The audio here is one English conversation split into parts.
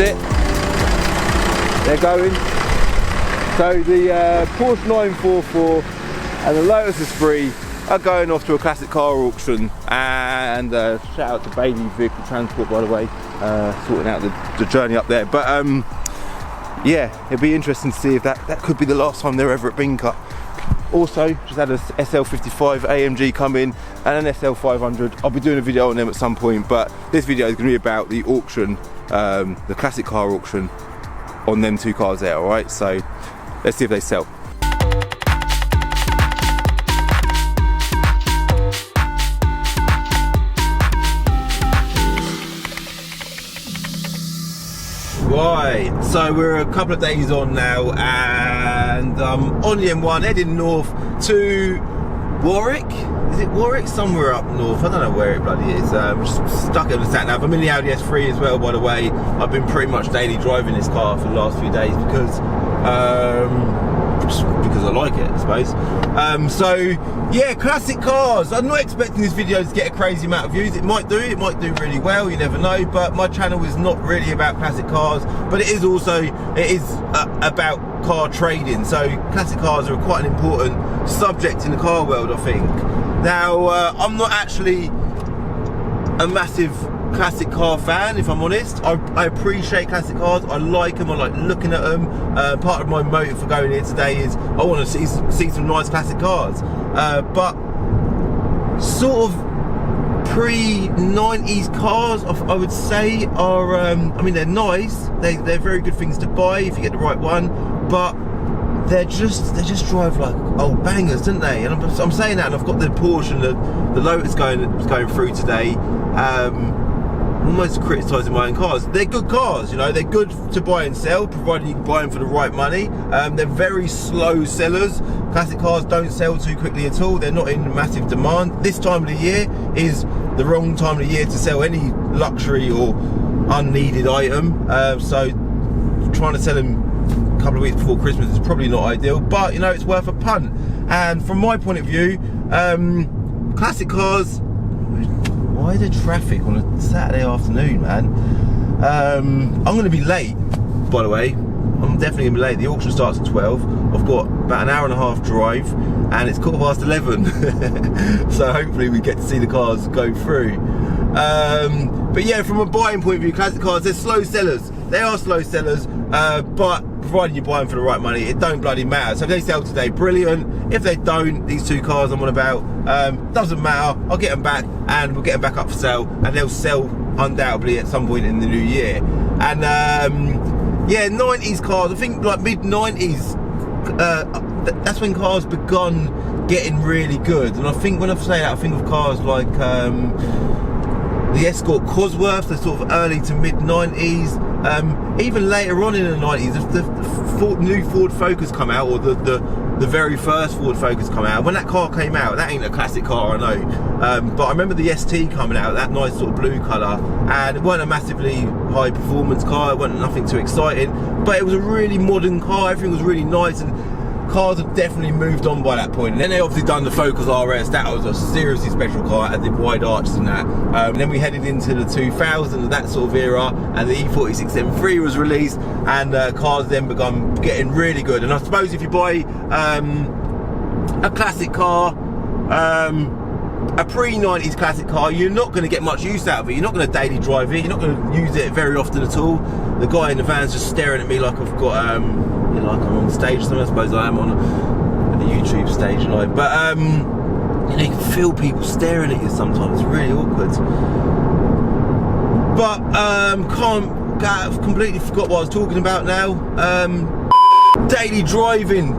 it. They're going. So the Porsche 944 and the Lotus Esprit are going off to a classic car auction. And shout out to Bailey Vehicle Transport, by the way, sorting out the journey up there. But yeah, it'd be interesting to see if that could be the last time they're ever at Bincup. Also, just had a SL55 AMG come in and an SL500. I'll be doing a video on them at some point, but this video is going to be about the auction, the classic car auction on them two cars there, alright? So let's see if they sell. Right, so we're a couple of days on now, and on the M1 heading north to Warwick. Is it Warwick? Somewhere up north. I don't know where it bloody is. Just stuck in the sat nav. I'm in the Audi S3 as well, by the way. I've been pretty much daily driving this car for the last few days because I like it, I suppose. So yeah, classic cars. I'm not expecting this video to get a crazy amount of views. It might do really well, you never know. But my channel is not really about classic cars, but it is about car trading. So classic cars are quite an important subject in the car world, I think. Now I'm not actually a massive classic car fan, if I'm honest. I appreciate classic cars. I like them. I like looking at them. Part of my motive for going here today is I want to see some nice classic cars. But sort of pre-90s cars, I would say, are I mean, they're nice. They're very good things to buy if you get the right one. But they just drive like old bangers, don't they? And I'm saying that, and I've got the Porsche and the Lotus going through today. I'm almost criticising my own cars. They're good cars, you know. They're good to buy and sell, provided you can buy them for the right money. They're very slow sellers. Classic cars don't sell too quickly at all. They're not in massive demand. This time of the year is the wrong time of the year to sell any luxury or unneeded item. So trying to sell them a couple of weeks before Christmas is probably not ideal, but you know, it's worth a punt. And from my point of view, classic cars, why the traffic on a Saturday afternoon, man? I'm going to be late, by the way. I'm definitely going to be late. The auction starts at 12. I've got about an hour and a half drive, and it's 11:15. So hopefully we get to see the cars go through. But yeah, from a buying point of view, classic cars, they're slow sellers. They are slow sellers, but provided you buy them for the right money, it don't bloody matter. So if they sell today, brilliant. If they don't, these two cars I'm on about, doesn't matter. I'll get them back, and we'll get them back up for sale, and they'll sell undoubtedly at some point in the new year. And yeah, 90s cars, I think like mid-90s, that's when cars begun getting really good. And I think when I say that, I think of cars like the Escort Cosworth, the sort of early to mid-90s. Even later on in the 90s, the new Ford Focus come out, or the very first Ford Focus come out. When that car came out, that ain't a classic car, I know, but I remember the ST coming out, that nice sort of blue colour, and it weren't a massively high performance car, it wasn't nothing too exciting, but it was a really modern car, everything was really nice, and cars have definitely moved on by that point. And then they obviously done the Focus RS, that was a seriously special car, it had the wide arches and that. And then we headed into the 2000s, that sort of era, and the E46 M3 was released, and cars then begun getting really good. And I suppose if you buy a classic car, a pre-90s classic car, you're not going to get much use out of it. You're not going to daily drive it, you're not going to use it very often at all. The guy in the van's just staring at me like I've got you know, like I'm on stage or something. I suppose I am on a YouTube stage, like, but you know, you can feel people staring at you sometimes. It's really awkward. But I've completely forgot what I was talking about now. Daily driving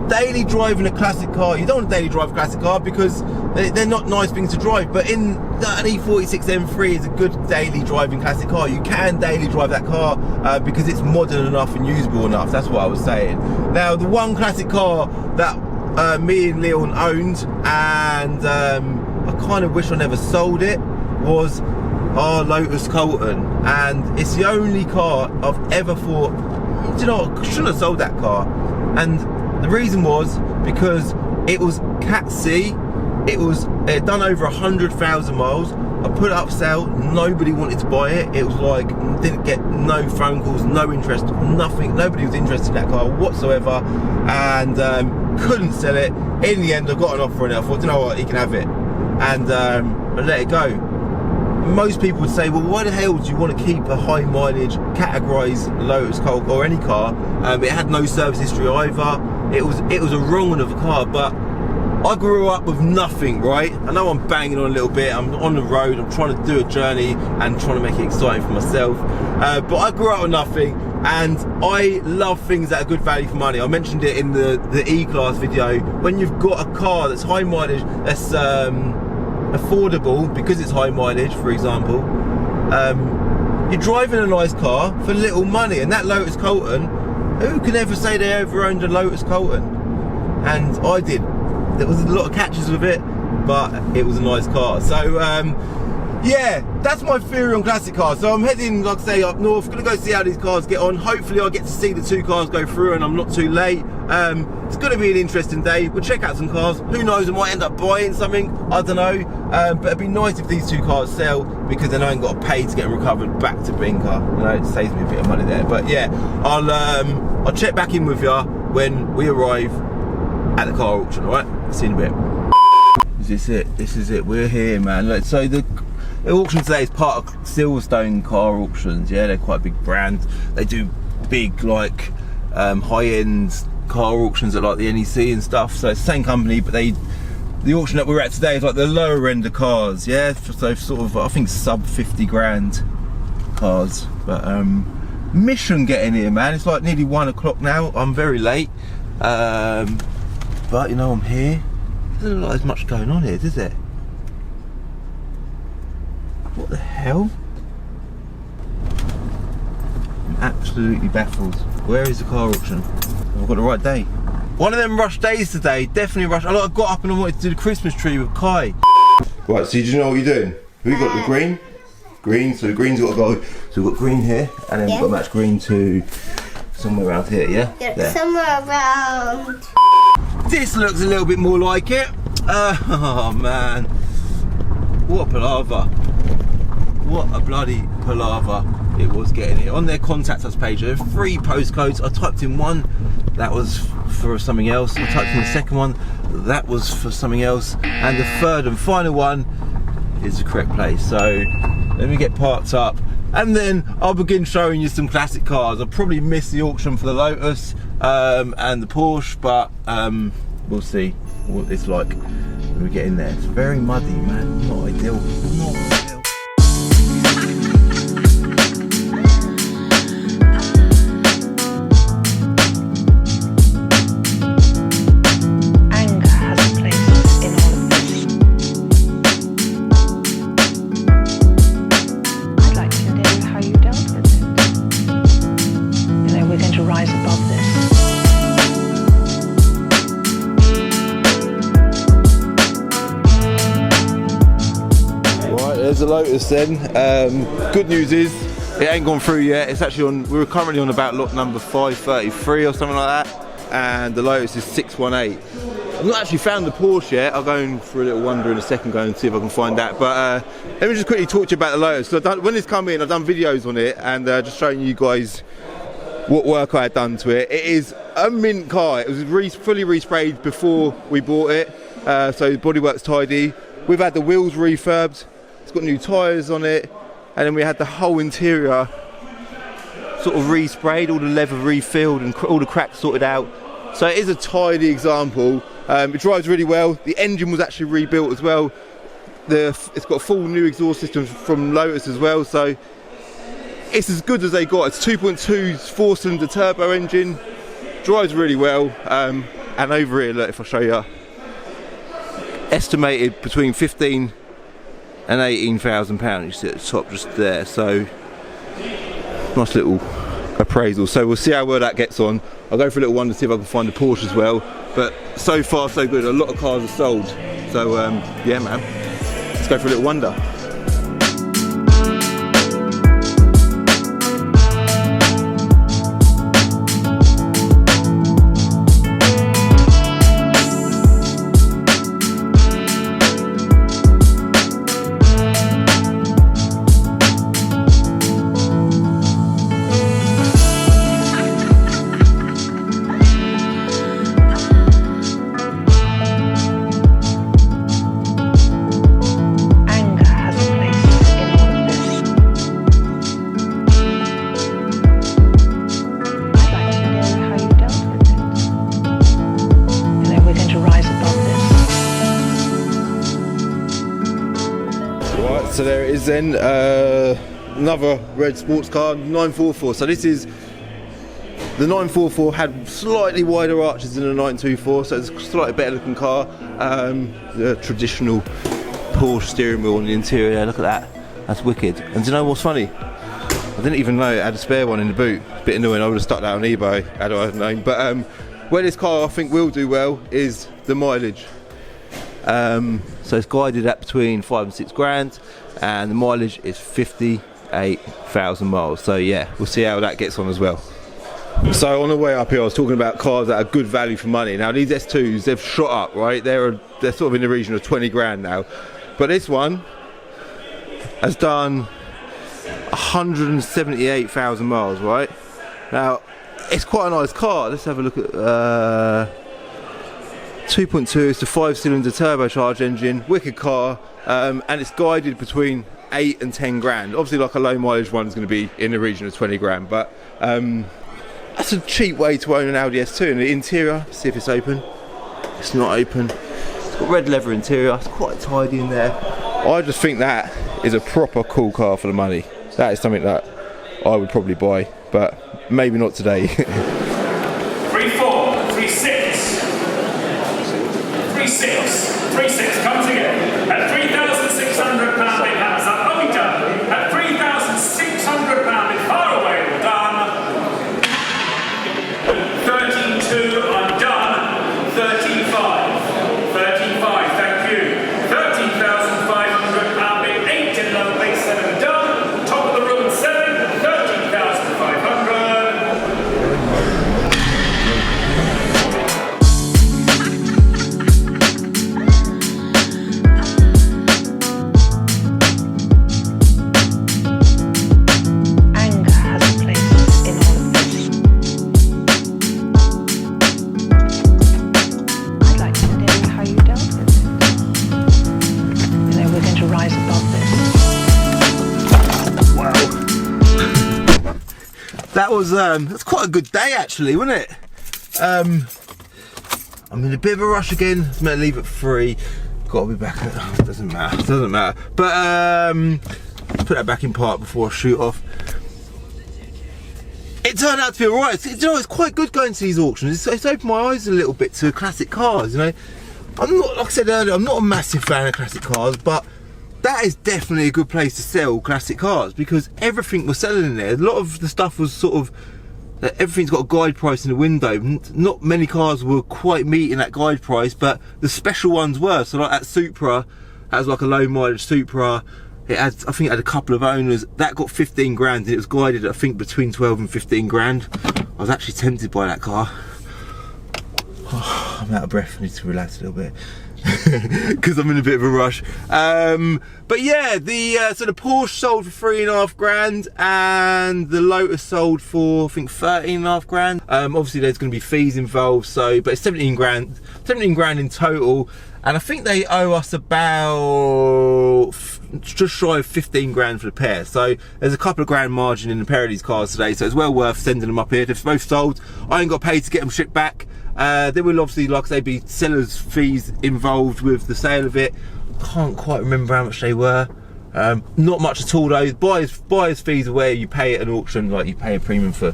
a classic car. You don't want to daily drive a classic car because they're not nice things to drive, but an E46 M3 is a good daily driving classic car. You can daily drive that car because it's modern enough and usable enough. That's what I was saying. Now, the one classic car that me and Leon owned, and I kind of wish I never sold it, was our Lotus Colton, and it's the only car I've ever thought, do you know, I shouldn't have sold that car. And the reason was because it was Cat C It had done over 100,000 miles. I put it up for sale, nobody wanted to buy it. It was like, didn't get no phone calls, no interest, nothing. Nobody was interested in that car whatsoever, and couldn't sell it. In the end, I got an offer on it. I thought, you know what, he can have it, and I let it go. Most people would say, well, why the hell do you want to keep a high mileage categorised Lotus Cult or any car? It had no service history either. It was a wrong one of a car, but I grew up with nothing, right? I know I'm banging on a little bit, I'm on the road, I'm trying to do a journey and trying to make it exciting for myself. But I grew up with nothing, and I love things that are good value for money. I mentioned it in the E-Class video. When you've got a car that's high mileage, that's affordable because it's high mileage, for example, you're driving a nice car for little money. And that Lotus Colton, who can ever say they ever owned a Lotus Colton? And I did. There was a lot of catches with it, but it was a nice car. So yeah, that's my theory on classic cars. So I'm heading, like I say, up north, gonna go see how these cars get on. Hopefully I get to see the 2 cars go through and I'm not too late. It's gonna be an interesting day. We'll check out some cars. Who knows, I might end up buying something, I don't know. But it'd be nice if these 2 cars sell, because then I ain't got to pay to get them recovered back to Binker. You know, it saves me a bit of money there. But yeah, I'll check back in with you when we arrive at the car auction, alright? See you in a bit. Is this it? This is it. We're here, man. Look, so the auction today is part of Silverstone Car Auctions. Yeah, they're quite a big brand. They do big, like, high-end car auctions at like the NEC and stuff. So it's the same company, but the auction that we're at today is like the lower end of cars. Yeah, so sort of, I think, sub 50 grand cars. But mission getting here, man. It's like nearly 1 o'clock now. I'm very late. But you know, I'm here. Doesn't look like there's much going on here, does it? What the hell? I'm absolutely baffled. Where is the car auction? Have I got the right day? One of them rush days today, definitely rush. I got up and I wanted to do the Christmas tree with Kai. Right, so do you know what you're doing? We got the green? Green, so the green's got to go. So we've got green here, and then we've got to match green to somewhere around here, yeah? Yeah, there. Somewhere around. This looks a little bit more like it. Oh man, what a palaver. What a bloody palaver it was getting it. On their contact us page, there are 3 postcodes. I typed in one, that was for something else. I typed in the second one, that was for something else. And the third and final one is the correct place. So let me get parked up, and then I'll begin showing you some classic cars. I'll probably miss the auction for the Lotus and the Porsche, but we'll see what it's like when we get in there. It's very muddy, man. Not ideal. Not ideal. Anger has a place in all of this. I'd like to know how you dealt with it. You know, we're going to rise above this. There's the Lotus then. Good news is it ain't gone through yet. It's actually on, we're currently on about lot number 533 or something like that, and the Lotus is 618. I've not actually found the Porsche yet. I'll go in for a little wander in a second, go and see if I can find that. But let me just quickly talk to you about the Lotus. So when it's come in, I've done videos on it and just showing you guys what work I had done to it. It is a mint car. It was fully resprayed before we bought it, so the bodywork's tidy. We've had the wheels refurbed. It's got new tyres on it, and then we had the whole interior sort of resprayed, all the leather refilled and all the cracks sorted out. So it is a tidy example. It drives really well. The engine was actually rebuilt as well. It's got a full new exhaust system from Lotus as well, so it's as good as they got. It's 2.2 4-cylinder turbo engine, drives really well. And over here, look, if I show you, estimated between 15 and 18,000 pounds. You see at the top just there, so nice little appraisal. So we'll see how well that gets on. I'll go for a little wander to see if I can find a Porsche as well, but so far so good. A lot of cars are sold, so yeah man, let's go for a little wander. Alright, so there it is then, another red sports car, 944. So this is, the 944 had slightly wider arches than the 924, so it's a slightly better looking car. The traditional Porsche steering wheel on the interior there, look at that, that's wicked. And do you know what's funny? I didn't even know it had a spare one in the boot. Bit annoying, I would have stuck that on eBay had I known. But where this car I think will do well is the mileage. So it's guided at between 5 and 6 grand, and the mileage is 58,000 miles. So yeah, we'll see how that gets on as well. So on the way up here I was talking about cars that are good value for money. Now these S2s, they've shot up, right? They're sort of in the region of 20 grand now. But this one has done 178,000 miles, right? Now it's quite a nice car. Let's have a look at 2.2, it's a 5-cylinder turbocharged engine, wicked car, and it's guided between 8 and 10 grand. Obviously like a low mileage one is going to be in the region of 20 grand, but that's a cheap way to own an Audi S2. And the interior, see if it's open. It's not open. It's got red leather interior, it's quite tidy in there. I just think that is a proper cool car for the money. That is something that I would probably buy, but maybe not today. 34, 36, 36, 36 comes again at £3,600 it has only done at £3,600 far away done 32 I'm done 35 thank you 13,500 in 8 in low base 7 done top of the room 7 13,500. Anger has a place in all of this. I'd like to know how you dealt with it. You know, we're going to rise above this. That was that's quite a good day actually, wasn't it? I'm in a bit of a rush again. I'm gonna leave at 3. Gotta be back at, oh, it doesn't matter. But put that back in park before I shoot off. It turned out to be alright. You know, it's quite good going to these auctions. It's opened my eyes a little bit to classic cars, you know. I'm not, like I said earlier, I'm not a massive fan of classic cars, but that is definitely a good place to sell classic cars because everything was selling in there. A lot of the stuff was sort of, everything's got a guide price in the window. Not many cars were quite meeting that guide price, but the special ones were. So like that Supra, that was like a low mileage Supra. It had, I think it had a couple of owners. That got 15 grand and it was guided, I think, between 12 and 15 grand. I was actually tempted by that car. Oh, I'm out of breath, I need to relax a little bit. Because I'm in a bit of a rush. But yeah, so the Porsche sold for 3.5 grand and the Lotus sold for I think 13.5 grand. Obviously there's going to be fees involved, so but it's 17 grand in total, and I think they owe us about just shy of 15 grand for the pair. So there's a couple of grand margin in the pair of these cars today, so it's well worth sending them up here. They've both sold. I ain't got paid to get them shipped back. There will obviously, like I say, be sellers' fees involved with the sale of it. Can't quite remember how much they were. Not much at all though. Buyers' fees are where you pay at an auction, like you pay a premium for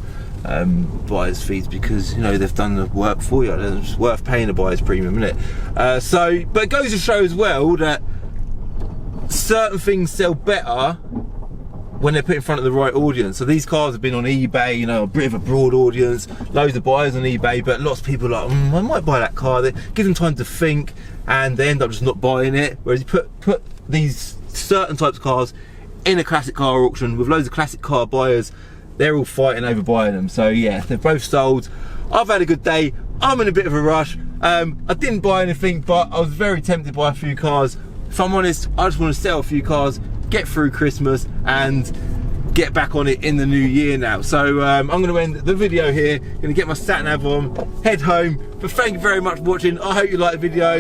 buyers' fees because, you know, they've done the work for you. It's worth paying a buyer's premium, isn't it? But it goes to show as well that certain things sell better when they're put in front of the right audience. So these cars have been on eBay, you know, a bit of a broad audience, loads of buyers on eBay, but lots of people are like, I might buy that car. They give them time to think and they end up just not buying it. Whereas you put these certain types of cars in a classic car auction with loads of classic car buyers, they're all fighting over buying them. So yeah, they've both sold. I've had a good day. I'm in a bit of a rush. I didn't buy anything, but I was very tempted by a few cars. If I'm honest, I just want to sell a few cars, get through Christmas and get back on it in the new year now. So I'm going to end the video here, going to get my sat nav on, head home. But thank you very much for watching. I hope you liked the video.